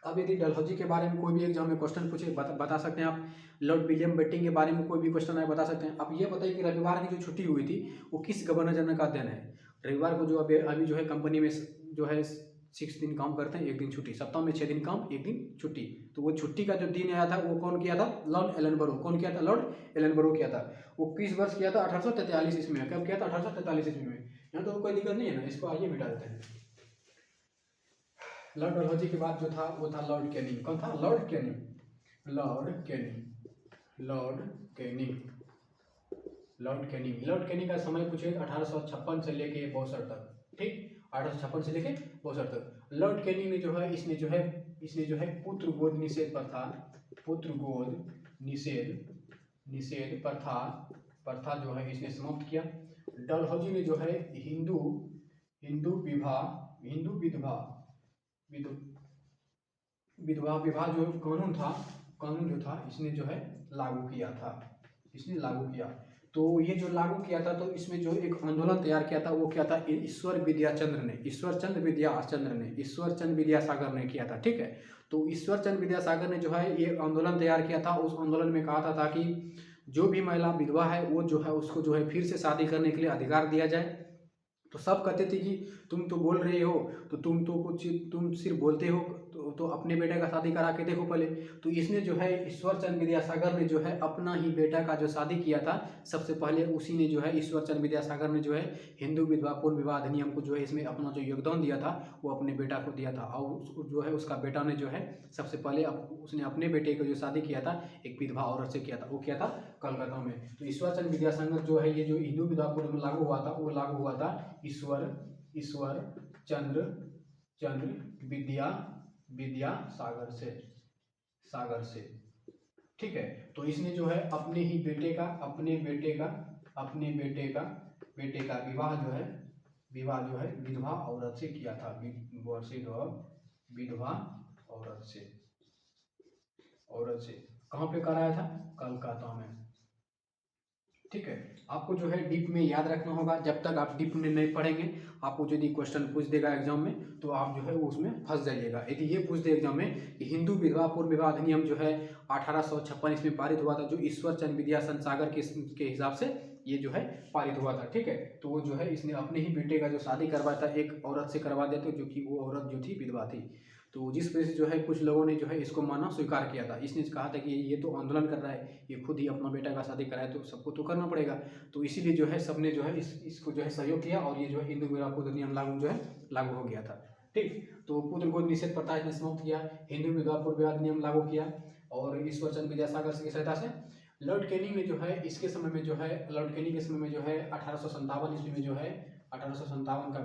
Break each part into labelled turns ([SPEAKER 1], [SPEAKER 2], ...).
[SPEAKER 1] अब यदि डलहौजी के बारे में कोई भी एग्जाम में क्वेश्चन पूछे बता सकते हैं आप। लॉर्ड विलियम बेंटिंक के बारे में कोई भी क्वेश्चन आए बता सकते हैं। आप ये बताइए कि रविवार की जो छुट्टी हुई थी वो किस गवर्नर जनरल का दिन है। रविवार को जो अभी अभी जो है कंपनी में जो है 6 दिन काम करते हैं, 1 दिन छुट्टी, सप्ताह में 6 दिन काम 1 दिन छुट्टी। तो वो छुट्टी का जो दिन आया था वो कौन किया था? Lord Ellenborough. कौन किया था? लॉर्ड एलनबरो किया था। वो किस वर्ष किया था? 1843 ईस्वी में। कब किया था? 1843 ईस्वी में। यहाँ तो कोई दिक्कत नहीं है ना, इसको आइए मिटा देते हैं। लॉर्ड डलहौजी के बाद जो था वो था लॉर्ड कैनिंग। कौन था? Lord Canning. Lord Canning. Lord Canning. Lord Canning. Lord Canning का समय पूछे 1856 से लेके 62 तक। ठीक, 1856 से लेके 62 तक। लॉर्ड कैनिंग ने जो है इसने जो है पुत्र गोद निषेध प्रथा, पुत्र गोद निषेध प्रथा जो है इसने समाप्त किया। डलहौजी ने जो है हिंदू विधवा विवाह जो कानून जो था इसने जो है लागू किया था। इसने लागू किया। तो ये जो लागू किया था तो इसमें जो एक आंदोलन तैयार किया था वो क्या था? ईश्वर चंद्र विद्यासागर ने किया था। ठीक है, तो ईश्वर चंद्र विद्यासागर ने जो है ये आंदोलन तैयार किया था। उस आंदोलन में कहा था ताकि जो भी महिला विधवा है वो जो है उसको जो है फिर से शादी करने के लिए अधिकार दिया जाए। तो सब कहते थे कि तुम तो बोल रहे हो, तो तुम सिर्फ बोलते हो, तो अपने बेटे का शादी करा के देखो पहले। तो इसने जो है ईश्वर चंद्र विद्यासागर ने जो है अपना ही बेटा का जो शादी किया था सबसे पहले, उसी ने जो है ईश्वर चंद्र विद्यासागर ने जो है हिंदू विधवा पूर्ण विवाह अधिनियम को जो है इसमें अपना जो योगदान दिया था वो अपने बेटा को दिया था। और जो है उसका बेटा ने जो है सबसे पहले उसने अपने बेटे को जो शादी किया था एक विधवा औरत से किया था। वो किया था कलकत्ता में। तो ईश्वर चंद्र विद्यासागर जो है ये जो हिंदू विधवा पूर्ण में लागू हुआ था वो लागू हुआ था ईश्वर चंद्र सागर से। ठीक है, तो इसने जो है अपने बेटे का विवाह जो है विधवा औरत से किया था। विधवा औरत से कहाँ पे कराया था? कलकत्ता में। ठीक है, आपको जो है डीप में याद रखना होगा। जब तक आप डीप में नहीं पढ़ेंगे, आपको यदि क्वेश्चन पूछ देगा एग्जाम में तो आप जो है वो उसमें फंस जाइएगा। यदि ये पूछ दे एग्जाम में कि हिंदू विधवा पूर्ण विवाह अधिनियम जो है 1856 इसमें पारित हुआ था, जो ईश्वर चंद्र विद्यासागर के हिसाब से ये जो है पारित हुआ था। ठीक है, तो वो जो है इसने अपने ही बेटे का जो शादी करवाया था एक औरत से करवा दिया था, जो कि वो औरत जो थी विधवा थी। तो जिस वजह से जो है कुछ लोगों ने जो है इसको मानना स्वीकार किया था। इसने कहा था कि ये तो आंदोलन कर रहा है, ये खुद ही अपना बेटा का शादी कराए तो सबको तो करना पड़ेगा। तो इसीलिए जो है सबने जो है इसको जो है सहयोग किया और ये जो है हिंदू विवाह पूर्ण अधिनियम लागू हो गया था। ठीक, तो पुत्र गोद निषेध प्रथा इसने समाप्त किया, हिंदू विधवा पूर्ण विवाह अधिनियम लागू किया और ईश्वर चंद्र विद्यासागर की सहायता से। लॉर्ड कैनिंग ने जो है इसके समय में जो है लॉर्ड कैनिंग के समय में जो है 1857 ईस्वी में जो है 1857 का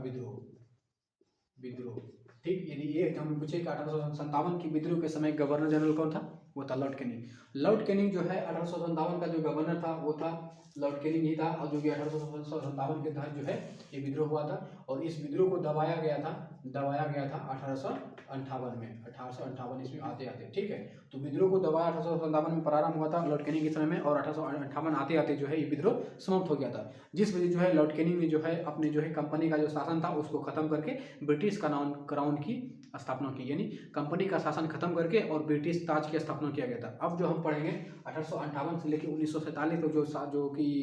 [SPEAKER 1] विद्रोह। ठीक, यदि ये एग्जाम में पूछे कि 1857 की विद्रोह के समय गवर्नर जनरल कौन था? वो था लॉर्ड कैनिंग। लॉर्ड कैनिंग जो है 1857 का जो गवर्नर था वो था लॉर्ड कैनिंग ही था। और जो कि 1857 के तहत जो है ये विद्रोह हुआ था और इस विद्रोह को दबाया गया था 1858 में, 1858 ईस्वी आते आते। ठीक है, तो विद्रोह को दबाया 1857 में प्रारंभ हुआ था लॉर्ड कैनिंग के समय में और 1858 आते आते जो है ये विद्रोह समाप्त हो गया था। जिस वजह जो है लॉर्ड कैनिंग ने जो है अपने जो है कंपनी का जो शासन था उसको खत्म करके ब्रिटिश क्राउन की स्थापना की, यानी कंपनी का शासन खत्म करके और ब्रिटिश ताज की स्थापना किया गया था। अब जो हम पढ़ेंगे 1858 से लेकर 1947 तक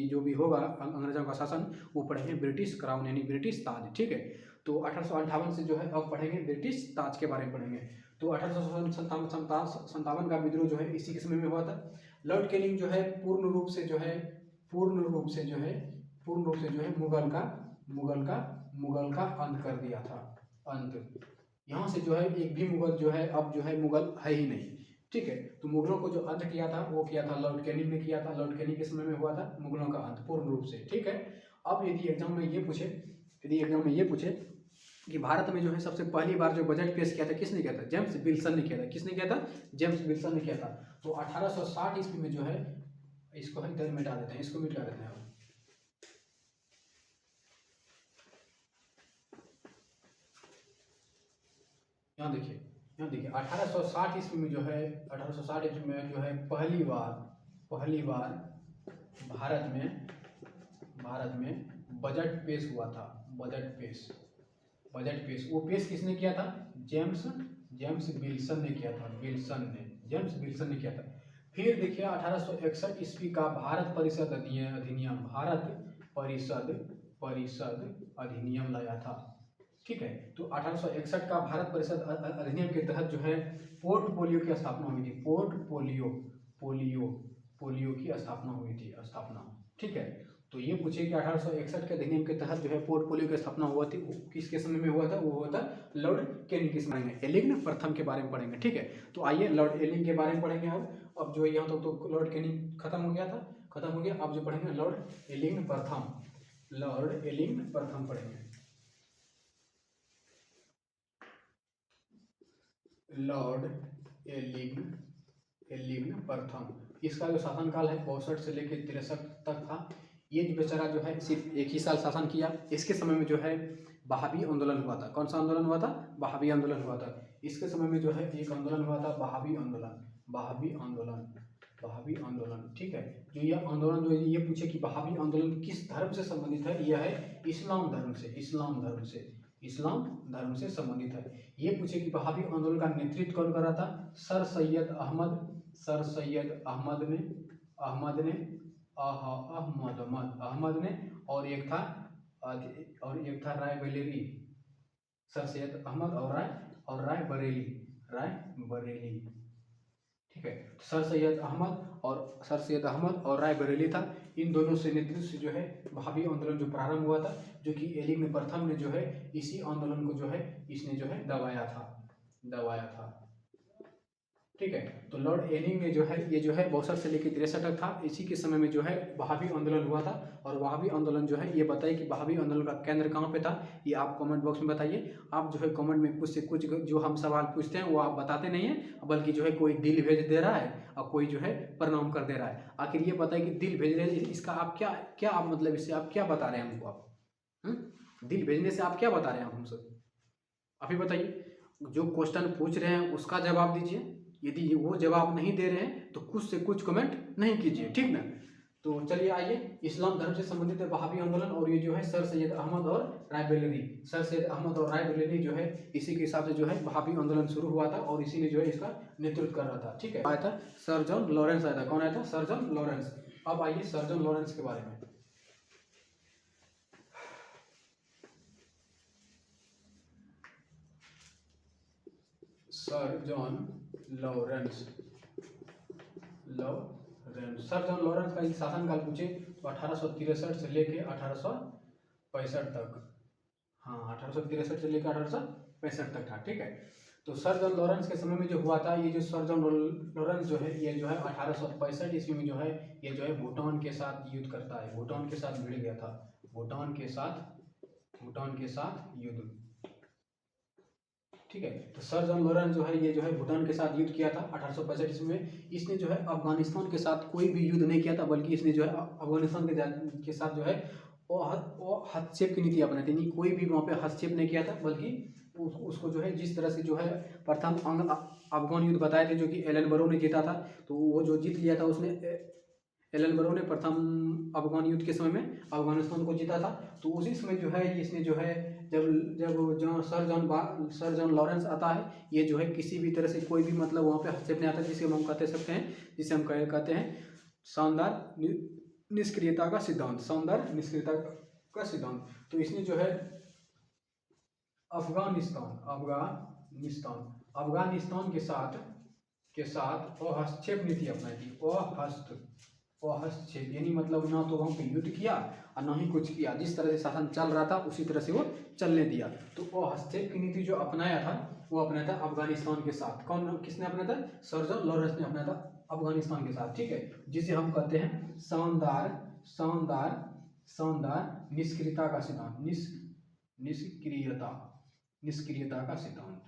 [SPEAKER 1] जो भी होगा अंग्रेजों का शासन, वो पढ़ेंगे ब्रिटिश क्राउन यानी ब्रिटिश ताज। ठीक है, तो 1858 से जो है अब पढ़ेंगे ब्रिटिश ताज के बारे में पढ़ेंगे। तो 1857 का विद्रोह जो है इसी के समय में हुआ था। लॉर्ड कैनिंग जो है पूर्ण रूप से जो है मुगल का अंत कर दिया था। अंत, यहाँ से जो है एक भी मुगल जो है अब जो है मुगल है ही नहीं। ठीक है, तो मुगलों को जो अंत किया था वो किया था लॉर्ड कैनिंग ने किया था। लॉर्ड कैनिंग के समय में हुआ था मुगलों का अंत पूर्ण रूप से। ठीक है, अब यदि एग्जाम में ये पूछे कि भारत में जो है सबसे पहली बार जो बजट पेश किया था किसने किया था? जेम्स विल्सन ने किया था। किसने किया था? जेम्स विल्सन ने किया था। तो 1860 ईस्वी में जो है इसको हम इधर मिटा देते हैं, इसको मिटा देते हैं। यहाँ देखिए 1860 ईस्वी में जो है 1860 ईस्वी में जो है पहली बार भारत में बजट पेश हुआ था। बजट पेश वो पेश किसने किया था? जेम्स जेम्स विल्सन ने किया था, जेम्स विल्सन ने किया था। फिर देखिए 1861 ईस्वी का भारत परिषद अधिनियम, परिषद अधिनियम लाया था। ठीक है, तो 1861 का भारत परिषद अधिनियम के तहत जो है पोर्ट पोलियो की स्थापना हुई थी, पोलियो की स्थापना हुई थी, ठीक है। तो ये पूछे कि 1861 के अधिनियम के तहत जो है पोर्ट पोलियो की स्थापना हुआ थी, किसके समय में हुआ था? वो हुआ था लॉर्ड कैनिंग के समय में। एलिग्न प्रथम के बारे में पढ़ेंगे, ठीक है। तो आइए लॉर्ड एलिंग के बारे में पढ़ेंगे अब जो यहाँ तो लॉर्ड कैनिंग खत्म हो गया, अब जो पढ़ेंगे लॉर्ड एलिंग प्रथम पढ़ेंगे। लॉर्ड एलिंग प्रथम, इसका जो शासनकाल है 62 से लेकर 63 तक था। ये जो बेचारा जो है सिर्फ एक ही साल शासन किया। इसके समय में जो है बहावी आंदोलन हुआ था। कौन सा आंदोलन हुआ था? बहावी आंदोलन हुआ था। इसके समय में जो है एक आंदोलन हुआ था बहावी आंदोलन, ठीक है। जो ये आंदोलन, जो ये पूछे कि बहावी आंदोलन किस धर्म से संबंधित है, यह है इस्लाम धर्म से संबंधित है। ये पूछे कि बहावी आंदोलन का नेतृत्व कौन कर रहा था? सर सैयद अहमद ने, और एक था राय बरेली, सर सैयद अहमद और राय बरेली, ठीक है। सर सैयद अहमद और राय बरेली था। इन दोनों से नेतृत्व से जो है बहावी आंदोलन जो प्रारंभ हुआ था, जो कि एलिंग प्रथम ने जो है इसी आंदोलन को जो है इसने जो है दबाया था, ठीक है। तो लॉर्ड एलिंग ने जो है ये जो है 62 से लेकर 63 तक था। इसी के समय में जो है बहावी आंदोलन हुआ था। और बहावी आंदोलन जो है ये बताइए कि बहावी आंदोलन का केंद्र कहाँ पे था, ये आप कमेंट बॉक्स में बताइए। आप जो है कमेंट में कुछ से कुछ जो हम सवाल पूछते हैं वो आप बताते नहीं हैं, बल्कि जो है कोई दिल भेज दे रहा है और कोई जो है प्रणाम कर दे रहा है। आखिर ये बताइए कि दिल भेज रहे हैं, इसका आप क्या आप मतलब इससे आप क्या बता रहे हैं हमको? आप दिल भेजने से आप क्या बता रहे हैं आप हमसे? आप ही बताइए। जो क्वेश्चन पूछ रहे हैं उसका जवाब दीजिए। यदि वो जवाब नहीं दे रहे हैं तो कुछ से कुछ कमेंट नहीं कीजिए, ठीक ना। तो चलिए आइए, इस्लाम धर्म से संबंधित है बहावी आंदोलन, और ये जो है सर सैयद अहमद और राय बरेली जो है इसी के हिसाब से जो है बहावी आंदोलन शुरू हुआ था, और इसी ने जो है इसका नेतृत्व कर रहा था, ठीक है। आया था सर जॉन लॉरेंस आया था। कौन आया था? Sir John Lawrence. अब आइए सर जॉन लॉरेंस के बारे में। Sir John Lawrence sir John Lawrence का शासनकाल पूछे तो 1863 से लेके 1865 तक, हाँ 1863 से लेकर 1865 तक था, ठीक है। तो सर जॉन लॉरेंस के समय में जो हुआ था, ये जो सर जॉन लॉरेंस जो है ये जो है 1865 ईस्वी में जो है ये जो है भूटान के साथ युद्ध करता है, भूटान के साथ भिड़ गया था, भूटान के साथ युद्ध, ठीक है। तो सर जॉन लॉरेंस जो है ये जो है भूटान के साथ युद्ध किया था 1865 ईस्वी में। इसने जो है अफगानिस्तान के साथ कोई भी युद्ध नहीं किया था, बल्कि इसने जो है अफगानिस्तान के साथ जो है वो हस्तक्षेप की नीति अपनाई थी। कोई भी वहाँ पे हस्तक्षेप नहीं किया था, बल्कि उसको जो है जिस तरह से जो है प्रथम अफगान युद्ध बताए थे जो कि एलन बरो ने जीता था, तो वो जो जीत लिया था उसने, एलन बरो ने प्रथम अफगान युद्ध के समय में अफगानिस्तान को जीता था। तो उसी समय जो है इसने जो है जब सर जॉन लॉरेंस आता है, ये जो है किसी भी तरह से कोई भी मतलब वहाँ पे हस्तक्षेप नहीं आता, जिसे हम कहते हैं शानदार निष्क्रियता का सिद्धांत, तो इसने जो है अफगानिस्तान के साथ हस्तक्षेप नीति अपनाई थी। हस्तक्षेप यानी मतलब ना तो वहाँ पे युद्ध किया और ना ही कुछ किया, जिस तरह से शासन चल रहा था उसी तरह से वो चलने दिया। तो हस्तक्षेप की नीति जो अपनाया था वो अपनाया था अफगानिस्तान के साथ। किसने अपनाया था? सर जॉन लॉरेंस ने अपनाया था अफगानिस्तान के साथ, ठीक है। जिसे हम कहते हैं शानदार निष्क्रियता का सिद्धांत, निष्क्रियता का सिद्धांत,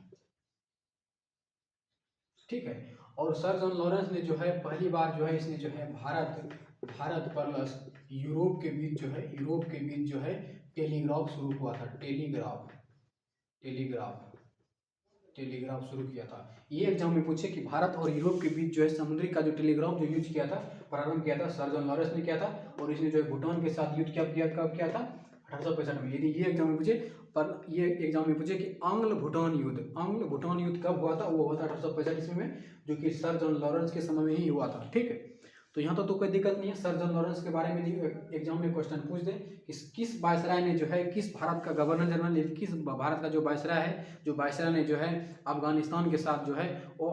[SPEAKER 1] ठीक है। और सर जॉन लॉरेंस ने जो है पहली बार जो है इसने जो है भारत प्लस यूरोप के बीच जो है टेलीग्राफ शुरू हुआ था, टेलीग्राफ शुरू किया था। ये एग्जाम में पूछे कि भारत और यूरोप के बीच जो है समुद्री का जो टेलीग्राफ जो यूज किया था, प्रारंभ किया था सर जॉन लॉरेंस ने किया था। और इसने जो है भूटान के साथ युद्ध कब किया था? 1865 में। यदि ये एग्जाम में पूछे, पर ये एग्जाम में पूछे कि आंग्ल भूटान युद्ध कब हुआ था, वो हुआ था 1865 ईस्वी में, जो कि सर जॉन लॉरेंस के समय में ही हुआ था। ठीक है, तो यहाँ तो कोई दिक्कत नहीं है। सर जॉन लॉरेंस के बारे में एग्जाम में क्वेश्चन पूछ दे कि किस वायसराय ने जो है, किस भारत का गवर्नर जनरल, किस भारत का जो वायसराय है, जो वायसराय ने जो है अफगानिस्तान के साथ जो है वो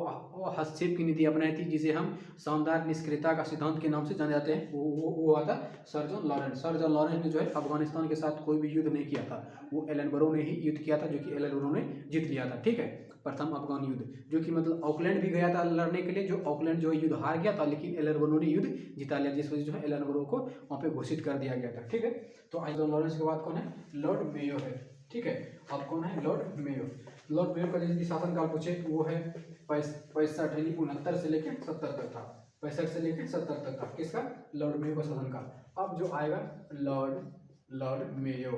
[SPEAKER 1] हस्तक्षेप की नीति अपनाई थी, जिसे हम शानदार निष्क्रियता का सिद्धांत के नाम से जाने जाते हैं। वो हुआ था sir John Lawrence. Sir John Lawrence ने जो है अफगानिस्तान के साथ कोई भी युद्ध नहीं किया था, वो एलन बरो ने ही युद्ध किया था, जो कि एलन बरो ने जीत लिया था। ठीक है, प्रथम अफगान युद्ध, जो कि मतलब ऑकलैंड भी गया था लड़ने के लिए, जो ऑकलैंड जो युद्ध हार गया था, लेकिन एलन बरो ने युद्ध जिता लिया, जिस वजह से जो है एलन बरो को वहाँ पे घोषित कर दिया गया था। ठीक है, तो आज जॉन लॉरेंस के बाद कौन है, लॉर्ड मेयो है। ठीक है, अब कौन है, लॉर्ड मेयो। लॉर्ड मेयो का यदि शासनकाल पूछे वो है 65 यानी 69 से लेकर 70 तक था, 65 से लेकर 70 तक था, किसका, लॉर्ड मेयो का शासनकाल। अब जो आएगा लॉर्ड मेयो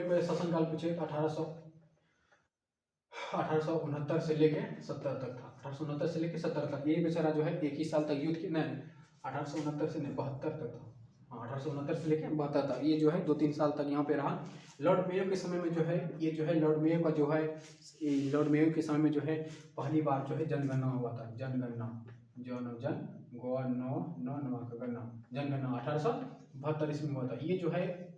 [SPEAKER 1] का शासनकाल पूछे 1869 से लेके 70 तक था, 1869 से लेके 70 तक। ये बेचारा जो है एक ही साल तक युद्ध की, नहीं 1869 से नहीं 72 तक था, हाँ 1869 से लेके 72 तक, ये जो है 2-3 साल तक यहाँ पे रहा। लॉर्ड मेयो के समय में जो है, ये जो है लॉर्ड मेयो का जो है, लॉर्ड मेयो के समय में जो है पहली बार जो है जनगणना हुआ था, जनगणना 1872 ईस्वी में हुआ था। ये जो है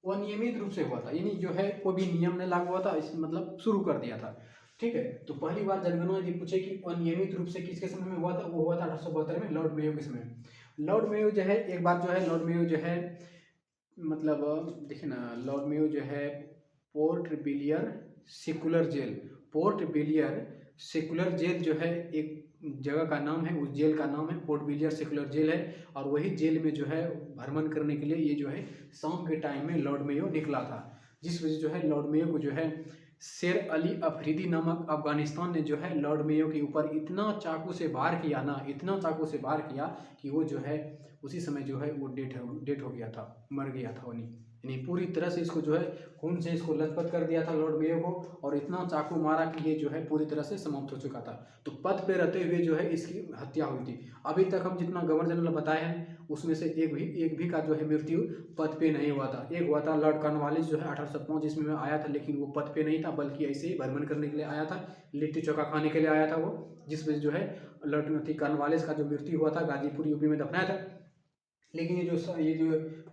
[SPEAKER 1] अनियमित रूप से हुआ था, यानी जो है कोई भी नियम नहीं लागू हुआ था, इस मतलब शुरू कर दिया था। ठीक है, तो पहली बार जनगणना यदि पूछे कि अनियमित रूप से किसके समय में हुआ था, वो हुआ था 1872 में, लॉर्ड मेयो के समय। लॉर्ड मेयो जो है, एक बार जो है लॉर्ड मेयो जो है, मतलब देखिए ना, लॉर्ड मेयो जो है पोर्ट बिलियर सेकुलर जेल जो है एक जगह का नाम है, उस जेल का नाम है पोर्ट बिलियर सेकुलर जेल है, और वही जेल में जो है भ्रमण करने के लिए ये जो है शाम के टाइम में लॉर्ड मेयो निकला था, जिस वजह जो है लॉर्ड मेयो को जो है शेर अली अफरीदी नामक अफगानिस्तान ने जो है लॉर्ड मेयो के ऊपर इतना चाकू से वार किया ना, इतना चाकू से वार किया कि वो जो है उसी समय जो है वो डेट हो गया था, मर गया था। यानी पूरी तरह से इसको जो है खून से इसको लथपथ कर दिया था लॉर्ड मेयो को, और इतना चाकू मारा कि ये जो है पूरी तरह से समाप्त हो चुका था। तो पद पे रहते हुए जो है इसकी हत्या हुई थी। अभी तक हम जितना गवर्नर जनरल बताए हैं उसमें से एक भी का जो है मृत्यु पद पे नहीं हुआ था। एक हुआ था लॉर्ड कॉर्नवालिस, जो है 1805 ईस्वी में आया था, लेकिन वो पद पे नहीं था, बल्कि ऐसे ही भ्रमण करने के लिए आया था, लिट्टी चोखा खाने के लिए आया था वो, जिस वजह जो है लॉर्ड कॉर्नवालिस का जो मृत्यु हुआ था गाजीपुर यूपी में दफनाया था। लेकिन ये जो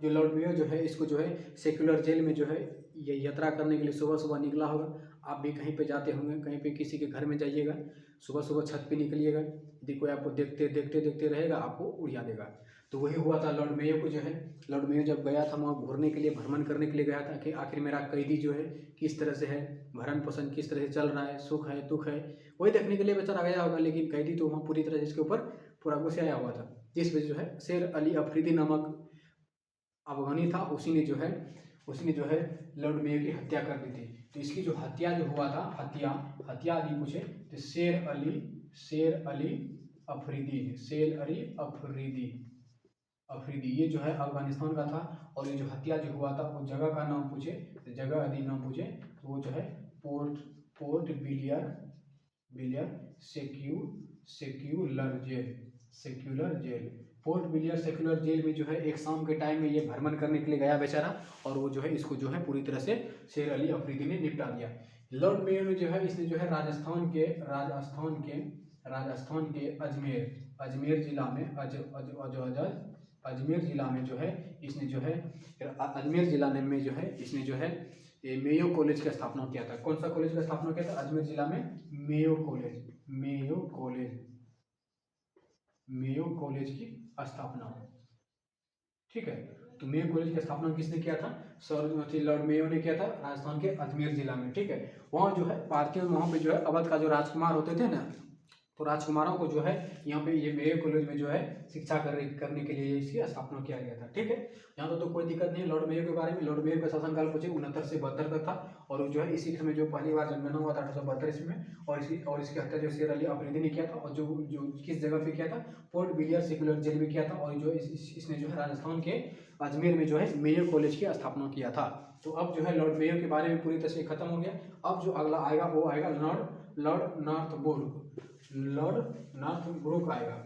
[SPEAKER 1] लॉर्ड मेयो जो है, इसको जो है सेक्युलर जेल में जो है ये यात्रा करने के लिए सुबह सुबह निकला होगा। आप भी कहीं पे जाते होंगे, कहीं पे किसी के घर में जाइएगा, सुबह सुबह छत पे निकलिएगा, यदि कोई आपको देखते रहेगा, आपको उड़िया देगा। तो वही हुआ था लॉर्ड मेयो को जो है। लॉर्ड मेयो जब गया था वहाँ घूरने के लिए, भ्रमण करने के लिए गया था कि आखिर मेरा कैदी जो है किस तरह से है, भरण पोषण किस तरह से चल रहा है, सुख है दुख है, वही देखने के लिए बेचारा गया होगा। लेकिन कैदी तो वहाँ पूरी तरह से इसके ऊपर पूरा गुस्से आया हुआ था, जिस वजह जो है शेर अली अफरीदी नामक अफगानी था, उसी ने जो है लॉर्ड मेयो की हत्या कर दी थी। तो इसकी जो हत्या जो हुआ था, हत्या आदि पूछे तो शेर अली अफरीदी ये जो है अफगानिस्तान का था। और ये जो हत्या जो हुआ था वो जगह का नाम पूछे, तो जगह आदि नाम पूछे तो वो जो है पोर्ट बिलियर सेक्युलर जेल। पोर्ट बिलियर सेक्युलर जेल में जो है एक शाम के टाइम में ये भ्रमण करने के लिए गया बेचारा, और वो जो है इसको जो है पूरी तरह से शेर अली अफरीदी ने निपटा दिया। लॉर्ड मेयो ने जो है, इसने जो है राजस्थान के अजमेर जिला में जो है इसने जो है अजमेर जिला में जो है इसने जो है ये मेयो कॉलेज की स्थापना किया था। कौन सा कॉलेज का स्थापना किया था? अजमेर जिला में मेयो कॉलेज की स्थापना। ठीक है, तो मेयो कॉलेज की स्थापना किसने किया था? सर लॉर्ड मेयो ने किया था, राजस्थान के अजमेर जिला में। ठीक है, वहाँ जो है भारतीय, वहाँ पे जो है अवध का जो राजकुमार होते थे ना, तो राजकुमारों को जो है यहाँ पे ये मेयो कॉलेज में जो है शिक्षा करने के लिए इसकी स्थापना किया गया था। ठीक है, यहाँ तो कोई दिक्कत नहीं है। लॉर्ड मेयो के बारे में, लॉर्ड मेयो का शासनकाल पूछे 69 से 72 तक था, और जो है इसी समय जो पहली बार जनगणना हुआ था 1872 ईस्वी में, और इसकी हत्या जो शेर अली अफरीदी ने किया था, और जो किस जगह पे किया था? पोर्ट बिलियर सेक्युलर जेल में किया था। और जो इसने जो है राजस्थान के अजमेर में जो है मेयो कॉलेज की स्थापना किया था। तो अब जो है लॉर्ड मेयो के बारे में पूरी तरह से खत्म हो गया। अब जो अगला आएगा वो आएगा लॉर्ड नॉर्थब्रुक आएगा।